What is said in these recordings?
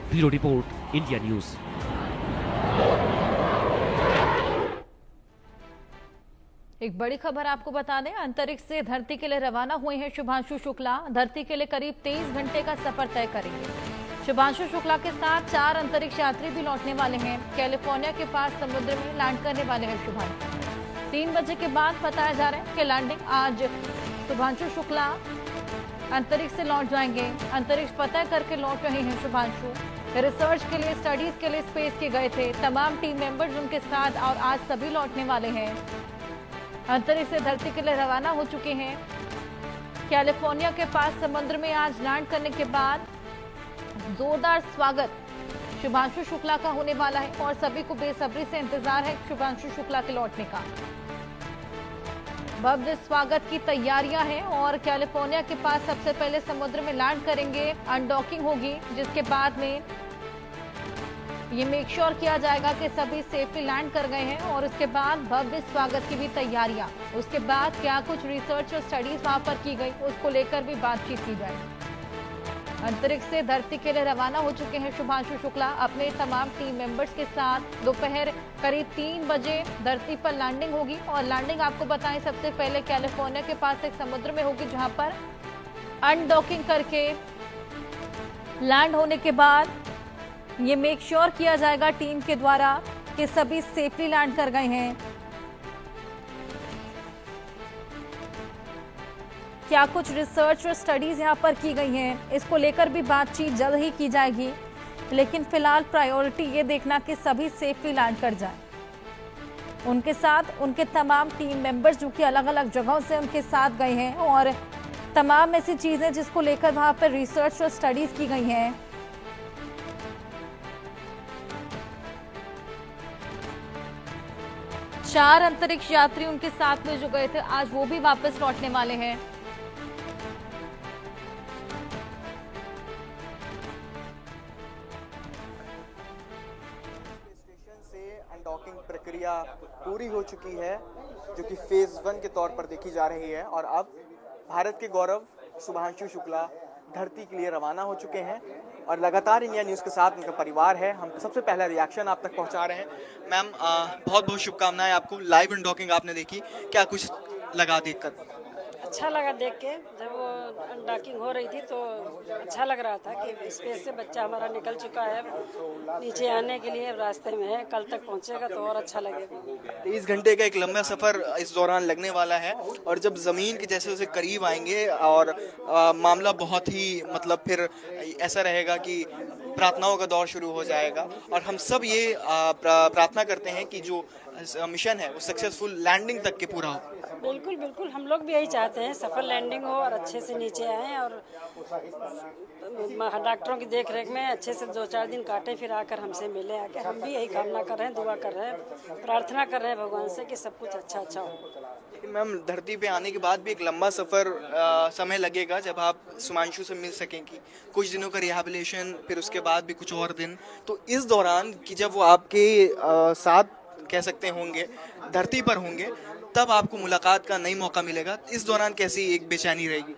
Bureau report, India news. एक बड़ी खबर आपको बता दें, अंतरिक्ष से धरती के लिए रवाना हुए हैं शुभांशु शुक्ला। धरती के लिए करीब 23 घंटे का सफर तय करेंगे। शुभांशु शुक्ला के साथ 4 अंतरिक्ष यात्री भी लौटने वाले हैं। कैलिफोर्निया के पास समुद्र में लैंड करने वाले हैं शुभांशु। 3 बजे के बाद बताया जा रहा है कि लैंडिंग आज शुभांशु शुक्ला अंतरिक्ष से लौट जाएंगे। अंतरिक्ष पता करके लौट रहे हैं शुभांशु। रिसर्च के लिए, स्टडीज के लिए स्पेस के गए थे। तमाम टीम मेंबर्स उनके साथ और आज सभी लौटने वाले हैं। अंतरिक्ष से धरती के लिए रवाना हो चुके हैं। कैलिफोर्निया के पास समुद्र में आज लैंड करने के बाद जोरदार स्वागत शुभांशु शुक्ला का होने वाला है और सभी को बेसब्री से इंतजार है शुभांशु शुक्ला के लौटने का। भव्य स्वागत की तैयारियां हैं और कैलिफोर्निया के पास सबसे पहले समुद्र में लैंड करेंगे। अनडॉकिंग होगी, जिसके बाद में ये मेक श्योर किया जाएगा कि सभी सेफली लैंड कर गए हैं और उसके बाद भव्य स्वागत की भी तैयारियां। उसके बाद क्या कुछ रिसर्च और स्टडीज वहां पर की गई, उसको लेकर भी बातचीत की जाएगी। अंतरिक्ष से धरती के लिए रवाना हो चुके हैं शुभांशु शुक्ला अपने तमाम टीम मेंबर्स के साथ। दोपहर करीब 3 बजे धरती पर लैंडिंग होगी और लैंडिंग आपको बताएं सबसे पहले कैलिफोर्निया के पास एक समुद्र में होगी, जहां पर अनडॉकिंग करके लैंड होने के बाद ये मेक श्योर किया जाएगा टीम के द्वारा कि सभी सेफली लैंड कर गए हैं। क्या कुछ रिसर्च और स्टडीज यहां पर की गई हैं, इसको लेकर भी बातचीत जल्द ही की जाएगी। लेकिन फिलहाल प्रायोरिटी ये देखना कि सभी सेफली लैंड कर जाएं। उनके साथ उनके तमाम टीम मेंबर्स जो कि अलग अलग जगहों से उनके साथ गए हैं और तमाम ऐसी चीजें जिसको लेकर वहां पर रिसर्च और स्टडीज की गई हैं। चार अंतरिक्ष यात्री उनके साथ में जो गए थे, आज वो भी वापस लौटने वाले हैं। स्टेशन से अनडॉकिंग प्रक्रिया पूरी हो चुकी है, जो कि फेज 1 के तौर पर देखी जा रही है और अब भारत के गौरव शुभांशु शुक्ला धरती के लिए रवाना हो चुके हैं और लगातार इंडिया न्यूज़ के साथ उनका परिवार है। हम सबसे पहला रिएक्शन आप तक पहुंचा रहे हैं। मैम, बहुत बहुत शुभकामनाएं आपको। लाइव अनडॉकिंग आपने देखी, क्या कुछ लगा देखकर? अच्छा लगा देख के। जब वो अनडॉकिंग हो रही थी तो अच्छा लग रहा था कि स्पेस से बच्चा हमारा निकल चुका है, नीचे आने के लिए रास्ते में है, कल तक पहुंचेगा तो और अच्छा लगेगा। 30 घंटे का एक लंबा सफ़र इस दौरान लगने वाला है और जब ज़मीन के जैसे जैसे करीब आएंगे और मामला बहुत ही मतलब फिर ऐसा रहेगा कि प्रार्थनाओं का दौर शुरू हो जाएगा और हम सब ये प्रार्थना करते हैं कि जो मिशन है वो सक्सेसफुल लैंडिंग तक के पूरा हो। बिल्कुल बिल्कुल, हम लोग भी यही चाहते हैं, सफल लैंडिंग हो और अच्छे से नीचे आएँ और डॉक्टरों की देख रेख में अच्छे से 2-4 दिन काटे, फिर आकर हमसे मिले। आके हम भी यही कामना कर रहे हैं, दुआ कर रहे हैं, प्रार्थना कर रहे हैं भगवान से कि सब कुछ अच्छा अच्छा हो। लेकिन मैम, धरती पे आने के बाद भी एक लंबा सफ़र समय लगेगा जब आप शुभांशु से मिल सकेंगी। कुछ दिनों का रिहैबिलिटेशन, फिर उसके बाद भी कुछ और दिन। तो इस दौरान कि जब वो आपके साथ कह सकते होंगे धरती पर होंगे, तब आपको मुलाकात का नई मौका मिलेगा। इस दौरान कैसी एक बेचैनी रहेगी?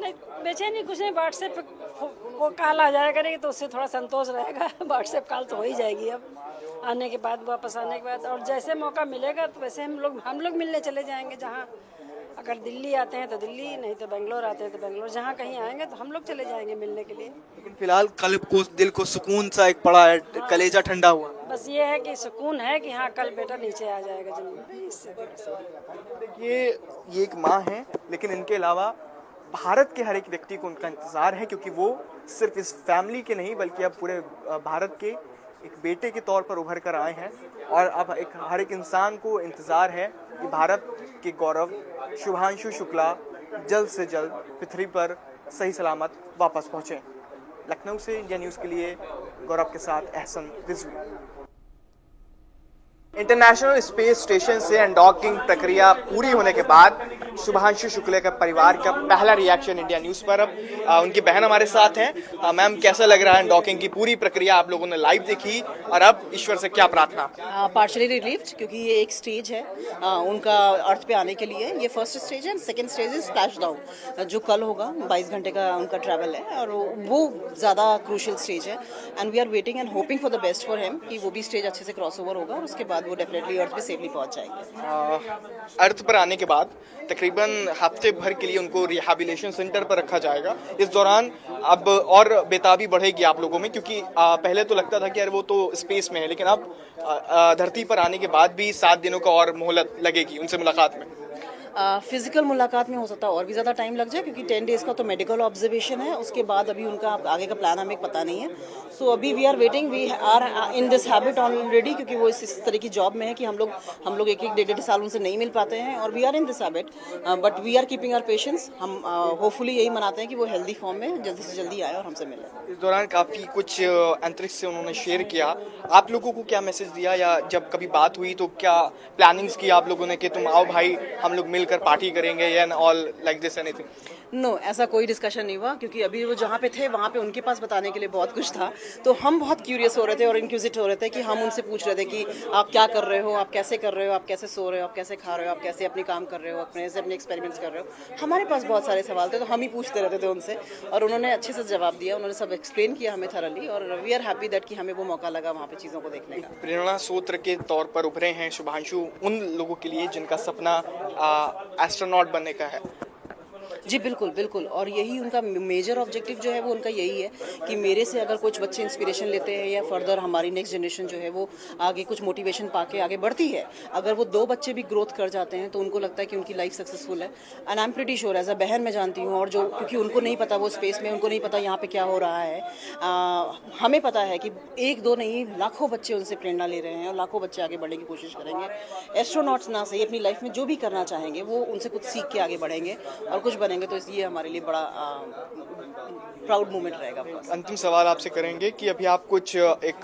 नहीं, बेचैनी कुछ नहीं, व्हाट्सएप पे वो कॉल आ जाया करेगी तो उससे थोड़ा संतोष रहेगा। व्हाट्सएप कॉल तो हो ही जाएगी अब आने के बाद, वापस आने के बाद। और जैसे मौका मिलेगा तो वैसे हम लोग मिलने चले जाएंगे। जहाँ अगर दिल्ली आते हैं तो दिल्ली, नहीं तो बेंगलोर आते हैं तो बेंगलोर, जहाँ कहीं आएंगे तो हम लोग चले जाएंगे मिलने के लिए। लेकिन फिलहाल कल को दिल को सुकून सा एक पड़ा है, कलेजा ठंडा हुआ। बस ये है कि सुकून है कि हाँ कल बेटा नीचे आ जाएगा जमीन। इससे देखिए, ये एक माँ है, लेकिन इनके अलावा भारत के हर एक व्यक्ति को उनका इंतज़ार है, क्योंकि वो सिर्फ इस फैमिली के नहीं बल्कि अब पूरे भारत के एक बेटे के तौर पर उभर कर आए हैं और अब हर एक इंसान को इंतज़ार है कि भारत के गौरव शुभांशु शुक्ला जल्द से जल्द पृथ्वी पर सही सलामत वापस पहुँचें। लखनऊ से इंडिया न्यूज़ के लिए गौरव के साथ Ehsan Rizvi. International Space Station से अनडॉकिंग प्रक्रिया पूरी होने के बाद शुभांशु शुक्ला का परिवार का पहला रिएक्शन इंडिया न्यूज पर। अब उनकी बहन हमारे साथ हैं। मैम, कैसा लग रहा है अनडॉकिंग की पूरी प्रक्रिया? आप लोगों ने लाइव देखी और अब ईश्वर से क्या प्रार्थना? पार्शली रिलीव्ड, क्योंकि ये एक स्टेज है उनका अर्थ पे आने के लिए। ये फर्स्ट स्टेज है। Second stage is splash down, जो कल होगा। 22 घंटे का उनका ट्रैवल है और वो ज़्यादा क्रूशियल स्टेज है। And we are waiting and hoping for the best for him कि वो भी स्टेज अच्छे से क्रॉस ओवर होगा और उसके बाद वो डेफिनेटली अर्थ पे सेफली पहुंच जाएंगे। अर्थ पर आने के बाद तकरीबन हफ्ते भर के लिए उनको रिहैबिलिटेशन सेंटर पर रखा जाएगा। इस दौरान अब और बेताबी बढ़ेगी आप लोगों में, क्योंकि पहले तो लगता था कि यार वो तो स्पेस में है, लेकिन अब धरती पर आने के बाद भी 7 दिनों का और मोहलत लगेगी उनसे मुलाकात में। फिजिकल मुलाकात में हो सकता है और भी ज़्यादा टाइम लग जाए, क्योंकि 10 डेज़ का तो मेडिकल ऑब्जर्वेशन है। उसके बाद अभी उनका आगे का प्लान हमें पता नहीं है। सो अभी we are waiting, we are in this habit already, क्योंकि वो इस तरह की जॉब में है कि हम लोग एक 1-1.5 साल उनसे नहीं मिल पाते हैं और we are in this habit, but we are keeping our patience. हम होपफुली यही मनाते हैं कि वो हेल्दी फॉर्म में जल्दी से जल्दी आए और हमसे मिले। इस दौरान काफ़ी कुछ अंतरिक्ष से उन्होंने शेयर किया। आप लोगों को क्या मैसेज दिया, या जब कभी बात हुई तो क्या प्लानिंग्स की आप लोगों ने कि तुम आओ भाई, हम लोग मिलकर पार्टी करेंगे, या all like this anything? No, ऐसा कोई डिस्कशन नहीं हुआ, क्योंकि अभी वो जहाँ पे थे वहाँ पे उनके पास बताने के लिए बहुत कुछ था। तो हम बहुत क्यूरियस हो रहे थे और इंक्यूजिट हो रहे थे कि हम उनसे पूछ रहे थे कि आप क्या कर रहे हो, आप कैसे कर रहे हो, आप कैसे सो रहे हो, आप कैसे खा रहे हो, आप कैसे अपने काम कर रहे हो, अपने एक्सपेरिमेंट्स कर रहे हो। हमारे पास बहुत सारे सवाल थे, तो हम ही पूछते रहते थे उनसे और उन्होंने अच्छे से जवाब दिया। उन्होंने सब एक्सप्लेन किया हमें थरली, और वी आर हैप्पी दैट कि हमें वो मौका लगा वहाँ पे चीज़ों को देखने का। प्रेरणा स्रोत के तौर पर उभरे हैं शुभांशु उन लोगों के लिए जिनका सपना एस्ट्रोनॉट बनने का है। जी बिल्कुल बिल्कुल, और यही उनका मेजर ऑब्जेक्टिव जो है वो उनका यही है कि मेरे से अगर कुछ बच्चे इंस्पिरेशन लेते हैं या फर्दर हमारी नेक्स्ट जनरेशन जो है वो आगे कुछ मोटिवेशन पाके आगे बढ़ती है। अगर वो 2 बच्चे भी ग्रोथ कर जाते हैं तो उनको लगता है कि उनकी लाइफ सक्सेसफुल है। And I am pretty sure, as a बहन मैं जानती हूँ, और जो क्योंकि उनको नहीं पता वो स्पेस में, उनको नहीं पता यहाँ पे क्या हो रहा है। हमें पता है कि 1-2 नहीं, लाखों बच्चे उनसे प्रेरणा ले रहे हैं और लाखों बच्चे आगे बढ़ने की कोशिश करेंगे। एस्ट्रोनॉट्स ना सही, अपनी लाइफ में जो भी करना चाहेंगे वो उनसे कुछ सीख के आगे बढ़ेंगे और कुछ बनेंगे। तो इसलिए हमारे लिए बड़ा प्राउड मोमेंट रहेगा। अंतिम सवाल आपसे करेंगे कि अभी आप कुछ एक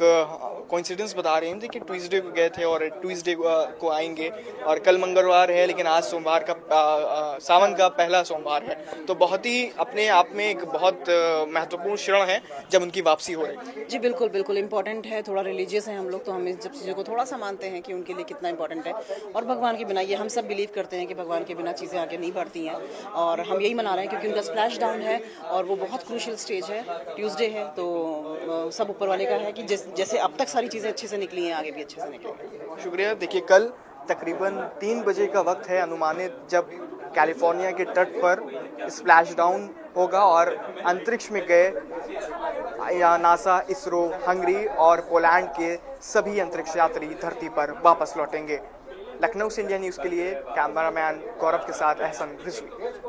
कोइंसिडेंस बता रहे थे कि ट्यूसडे को गए थे और ट्यूसडे को आएंगे, और कल मंगलवार है लेकिन आज सोमवार का सावन का पहला सोमवार है, तो बहुत ही अपने आप में एक बहुत महत्वपूर्ण क्षण है जब उनकी वापसी हो रही है। जी बिल्कुल बिल्कुल इम्पोर्टेंट है। थोड़ा रिलीजियस है हम लोग, तो हम इन सब चीज़ों को थोड़ा सा मानते हैं कि उनके लिए कितना इंपॉर्टेंट है। और भगवान के बिना, ये हम सब बिलीव करते हैं कि भगवान के बिना चीज़ें आगे नहीं बढ़ती हैं, और हम यही मना रहे हैं क्योंकि उनका स्प्लैश डाउन है और वो बहुत क्रूशियल स्टेज है। ट्यूसडे है तो सब ऊपर वाले का है कि जैसे अब तक सारी चीज़ें अच्छे से निकली हैं, आगे भी अच्छे से निकलेंगी। शुक्रिया। देखिए, कल तकरीबन 3 बजे का वक्त है अनुमानित, जब कैलिफोर्निया के तट पर स्प्लैश डाउन होगा और अंतरिक्ष में गए या नासा, इसरो, हंगरी और पोलैंड के सभी अंतरिक्ष यात्री धरती पर वापस लौटेंगे। लखनऊ से इंडिया न्यूज़ के लिए कैमरामैन गौरव के साथ एहसन रिजवी।